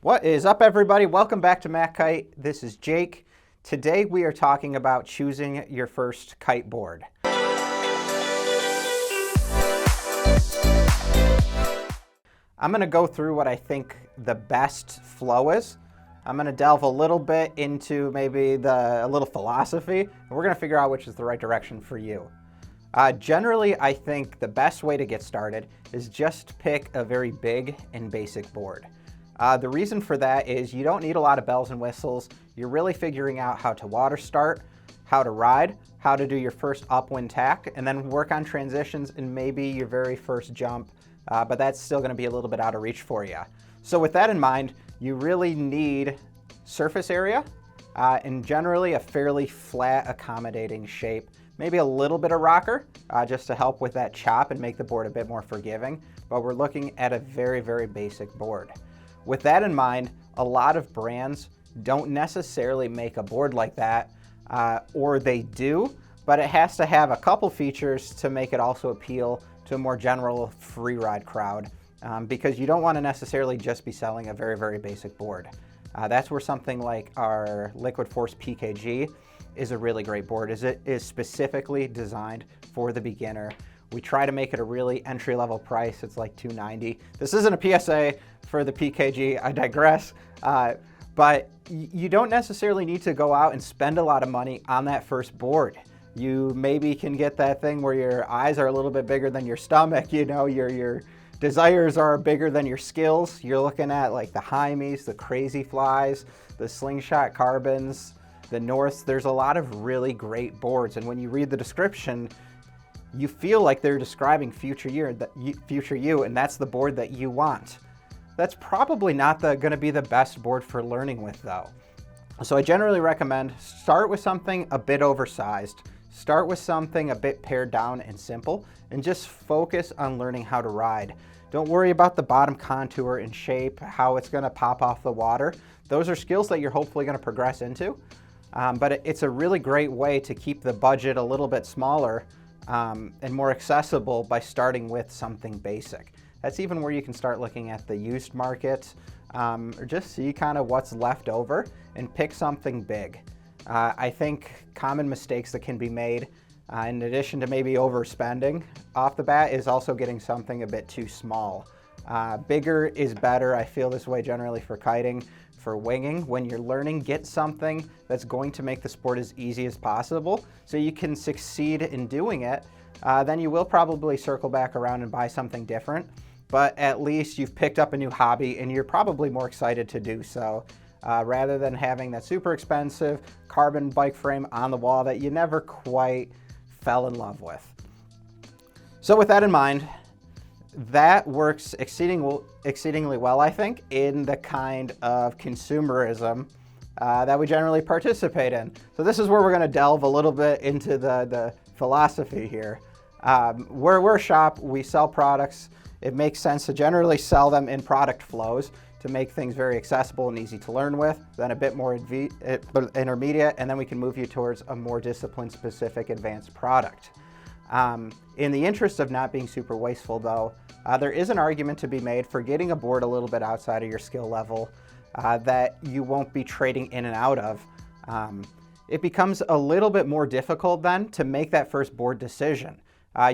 What is up, everybody? Welcome back to MACkite. This is Jake. Today we are talking about choosing your first kite board. I'm going to go through what I think the best flow is. I'm going to delve a little bit into maybe a little philosophy, and we're going to figure out which is the right direction for you. Generally, I think the best way to get started is just pick a very big and basic board. The reason for that is you don't need a lot of bells and whistles. You're really figuring out how to water start, how to ride, how to do your first upwind tack, and then work on transitions and maybe your very first jump, but that's still going to be a little bit out of reach for you. So with that in mind, you really need surface area and generally a fairly flat, accommodating shape. Maybe a little bit of rocker just to help with that chop and make the board a bit more forgiving, but we're looking at a very, very basic board. With that in mind, a lot of brands don't necessarily make a board like that, or they do, but it has to have a couple features to make it also appeal to a more general free ride crowd, because you don't want to necessarily just be selling a very, very basic board. That's where something like our Liquid Force PKG is a really great board, as it is specifically designed for the beginner. We try to make it a really entry-level price. It's like $290. This isn't a PSA for the PKG, I digress. But you don't necessarily need to go out and spend a lot of money on that first board. You maybe can get that thing where your eyes are a little bit bigger than your stomach, you know, your desires are bigger than your skills. You're looking at like the Hymies, the Crazy Flies, the Slingshot Carbons, the Norths. There's a lot of really great boards, and when you read the description, you feel like they're describing future you, and that's the board that you want. That's probably not going to be the best board for learning with, though. So I generally recommend start with something a bit oversized, start with something a bit pared down and simple, and just focus on learning how to ride. Don't worry about the bottom contour and shape, how it's going to pop off the water. Those are skills that you're hopefully going to progress into, but it's a really great way to keep the budget a little bit smaller and more accessible by starting with something basic. That's even where you can start looking at the used market, or just see kind of what's left over and pick something big. I think common mistakes that can be made, in addition to maybe overspending off the bat, is also getting something a bit too small. Bigger is better. I feel this way generally for kiting. For winging, when you're learning, get something that's going to make the sport as easy as possible so you can succeed in doing it. Then you will probably circle back around and buy something different, but at least you've picked up a new hobby and you're probably more excited to do so, rather than having that super expensive carbon bike frame on the wall that you never quite fell in love with. So with that in mind, that works exceedingly well, I think, in the kind of consumerism that we generally participate in. So this is where we're going to delve a little bit into the philosophy here. We're a shop, we sell products. It makes sense to generally sell them in product flows to make things very accessible and easy to learn with, then a bit more intermediate, and then we can move you towards a more discipline-specific advanced product. In the interest of not being super wasteful, though, there is an argument to be made for getting a board a little bit outside of your skill level that you won't be trading in and out of. It becomes a little bit more difficult then to make that first board decision.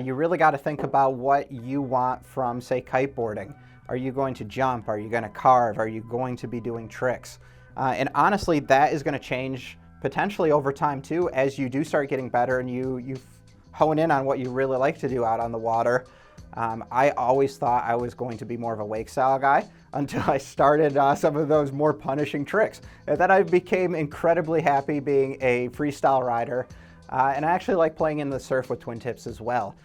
You really got to think about what you want from, say, kiteboarding. Are you going to jump? Are you going to carve? Are you going to be doing tricks? And honestly, that is going to change potentially over time too, as you do start getting better and you hone in on what you really like to do out on the water. I always thought I was going to be more of a wake style guy until I started some of those more punishing tricks. And then I became incredibly happy being a freestyle rider. And I actually like playing in the surf with twin tips as well.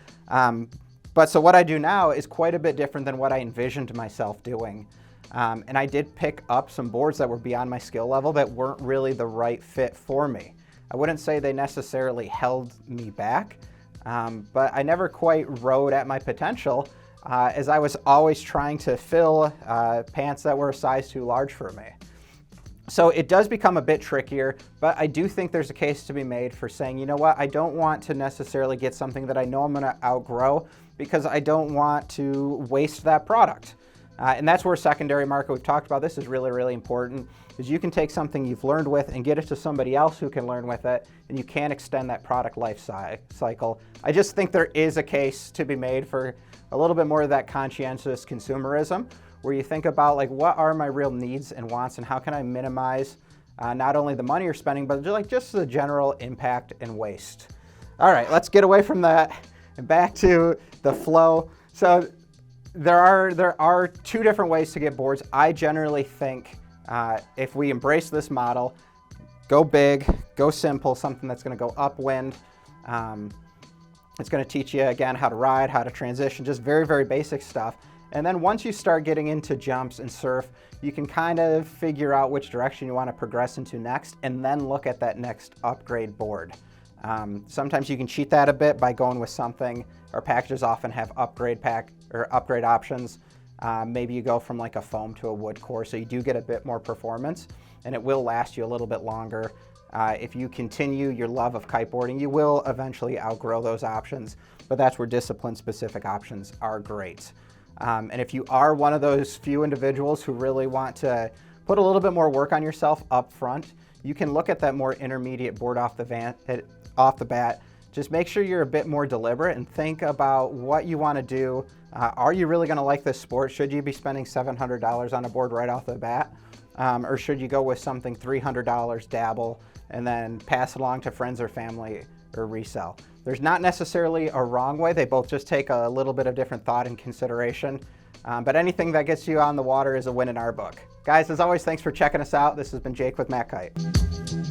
But so what I do now is quite a bit different than what I envisioned myself doing. And I did pick up some boards that were beyond my skill level that weren't really the right fit for me. I wouldn't say they necessarily held me back, but I never quite rode at my potential, as I was always trying to fill pants that were a size too large for me. So it does become a bit trickier, but I do think there's a case to be made for saying, you know what, I don't want to necessarily get something that I know I'm going to outgrow because I don't want to waste that product. And that's where secondary market, we've talked about this, is really, really important, is you can take something you've learned with and get it to somebody else who can learn with it, and you can extend that product life cycle. I just think there is a case to be made for a little bit more of that conscientious consumerism, where you think about like, what are my real needs and wants, and how can I minimize not only the money you're spending, but just the general impact and waste. All right, let's get away from that and back to the flow. So there are two different ways to get boards. I generally think if we embrace this model, go big, go simple, something that's going to go upwind. It's going to teach you, again, how to ride, how to transition, just very, very basic stuff. And then once you start getting into jumps and surf, you can kind of figure out which direction you want to progress into next, and then look at that next upgrade board. Sometimes you can cheat that a bit by going with something. Our packages often have upgrade options. Maybe you go from like a foam to a wood core, so you do get a bit more performance, and it will last you a little bit longer. If you continue your love of kiteboarding, you will eventually outgrow those options, but that's where discipline-specific options are great. And if you are one of those few individuals who really want to put a little bit more work on yourself up front, you can look at that more intermediate board off the bat. Just make sure you're a bit more deliberate and think about what you want to do. Are you really going to like this sport? Should you be spending $700 on a board right off the bat? Or should you go with something $300, dabble, and then pass it along to friends or family or resell? There's not necessarily a wrong way. They both just take a little bit of different thought and consideration. But anything that gets you on the water is a win in our book. Guys, as always, thanks for checking us out. This has been Jake with MACkite.